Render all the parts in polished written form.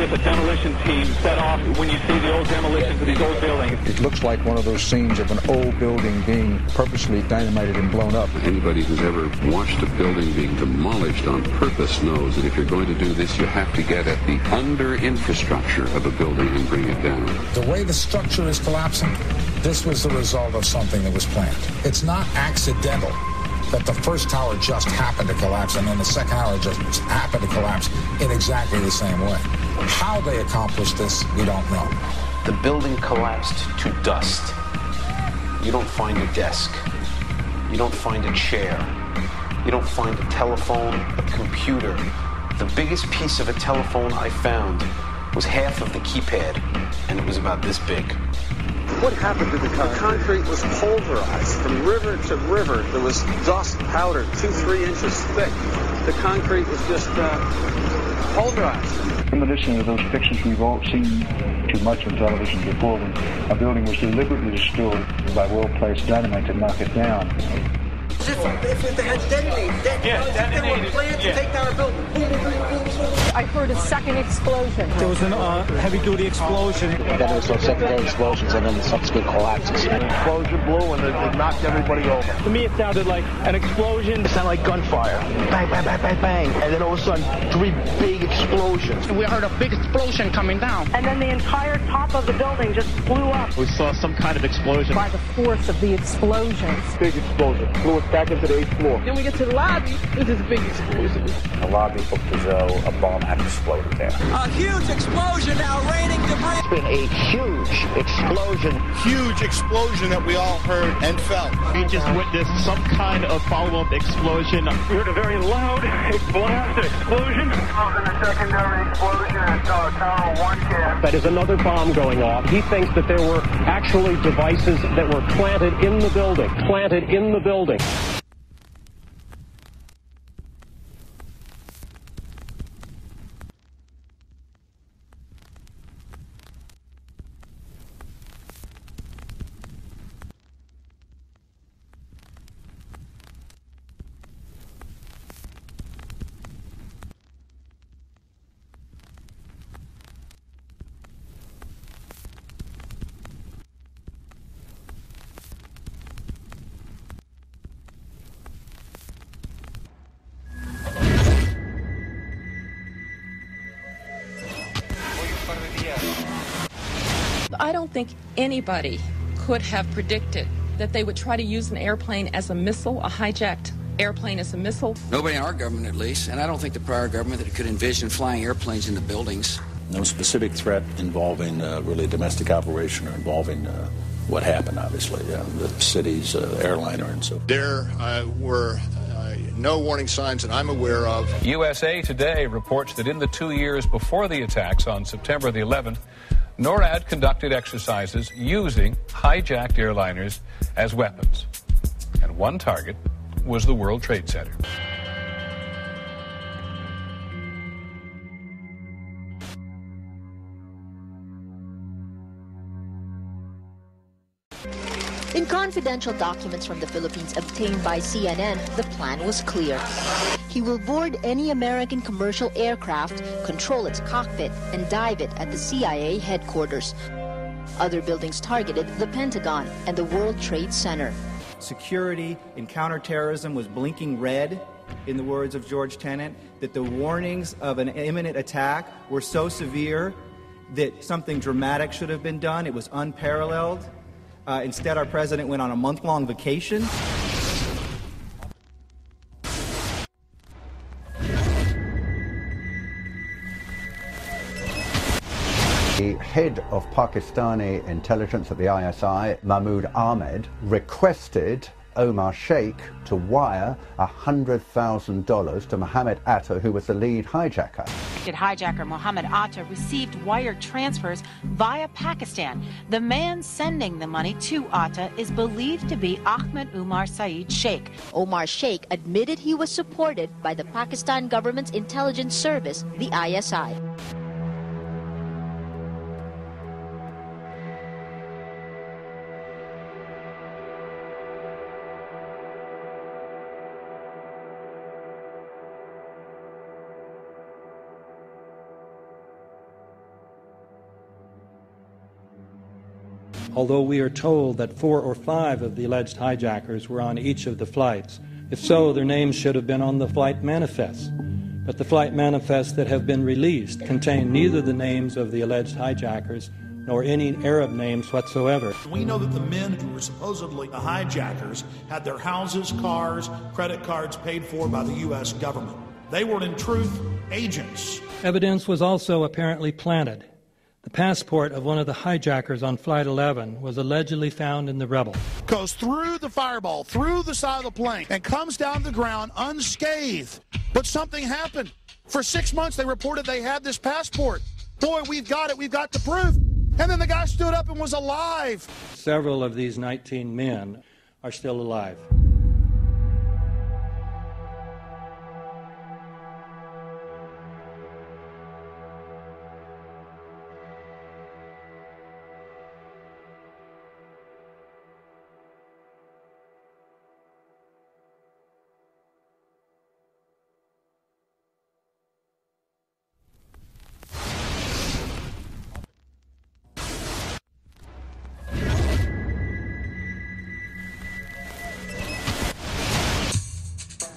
if a demolition team set off when you see the old demolitions of these old buildings. It looks like one of those scenes of an old building being purposely dynamited and blown up. Anybody who's ever watched a building being demolished on purpose knows that if you're going to do this, you have to get at the under-infrastructure of a building and bring it down. The way the structure is collapsing, this was the result of something that was planned. It's not accidental that the first tower just happened to collapse and then the second tower just happened to collapse in exactly the same way. How they accomplished this, we don't know. The building collapsed to dust. You don't find a desk. You don't find a chair. You don't find a telephone, a computer. The biggest piece of a telephone I found was half of the keypad, and it was about this big. What happened to the concrete? The concrete was pulverized from river to river. There was dust powder 2-3 inches thick. The concrete was just pulverized. In addition to those pictures we've all seen too much on television before, when a building was deliberately destroyed by well-placed dynamite to knock it down. If they had detonated, they were planned to take down a building. I heard a second explosion. There was a heavy-duty explosion. Then there was those secondary explosions and then the subsequent collapses. An explosion blew and it knocked everybody over. To me, it sounded like an explosion. It sounded like gunfire. Bang, bang, bang, bang, bang. And then all of a sudden, 3 big explosions. We heard a big explosion coming down. And then the entire top of the building just blew up. We saw some kind of explosion. By the force of the explosions. Big explosion. Blew us back into the 8th floor. Then we get to the lobby. This is a big explosion. The lobby looked as though a bomb had exploded there. A huge explosion now raining debris. It's been a huge explosion. Huge explosion that we all heard and felt. We just witnessed some kind of follow-up explosion. We heard a very loud explosion. A secondary explosion at Tower 1 camp. That is another bomb going off. He thinks that there were actually devices that were planted in the building. I don't think anybody could have predicted that they would try to use an airplane as a missile, a hijacked airplane as a missile. Nobody in our government, at least, and I don't think the prior government that could envision flying airplanes into buildings. No specific threat involving really a domestic operation or involving what happened, obviously, the city's airliner and so forth. There were no warning signs that I'm aware of. USA Today reports that in the 2 years before the attacks on September the 11th, NORAD conducted exercises using hijacked airliners as weapons. And one target was the World Trade Center. In confidential documents from the Philippines obtained by CNN, the plan was clear. He will board any American commercial aircraft, control its cockpit, and dive it at the CIA headquarters. Other buildings targeted the Pentagon and the World Trade Center. Security in counterterrorism was blinking red, in the words of George Tenet, that the warnings of an imminent attack were so severe that something dramatic should have been done. It was unparalleled. Instead, our president went on a month-long vacation. The head of Pakistani intelligence at the ISI, Mahmoud Ahmed, requested Omar Sheikh to wire $100,000 to Mohammed Atta, who was the lead hijacker. Hijacker Mohammed Atta received wire transfers via Pakistan. The man sending the money to Atta is believed to be Ahmed Umar Saeed Sheikh. Omar Sheikh admitted he was supported by the Pakistan government's intelligence service, the ISI. although we are told that 4 or 5 of the alleged hijackers were on each of the flights. If so, their names should have been on the flight manifests. But the flight manifests that have been released contain neither the names of the alleged hijackers nor any Arab names whatsoever. We know that the men who were supposedly the hijackers had their houses, cars, credit cards paid for by the U.S. government. They were, in truth, agents. Evidence was also apparently planted. The passport of one of the hijackers on Flight 11 was allegedly found in the rubble. Goes through the fireball, through the side of the plane, and comes down the ground unscathed. But something happened. For 6 months, they reported they had this passport. Boy, we've got it. We've got the proof. And then the guy stood up and was alive. Several of these 19 men are still alive.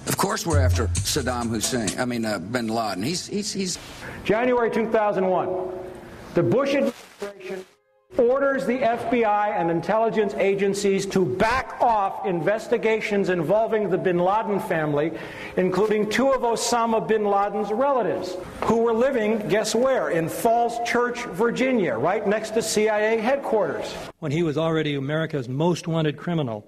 Of course we're after Saddam Hussein, bin Laden. He's January 2001, the Bush administration orders the FBI and intelligence agencies to back off investigations involving the bin Laden family, including 2 of Osama bin Laden's relatives, who were living, guess where, in Falls Church, Virginia, right next to CIA headquarters. When he was already America's most wanted criminal,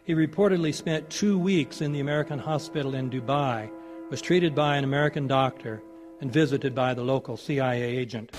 he reportedly spent 2 weeks in the American hospital in Dubai, was treated by an American doctor, and visited by the local CIA agent.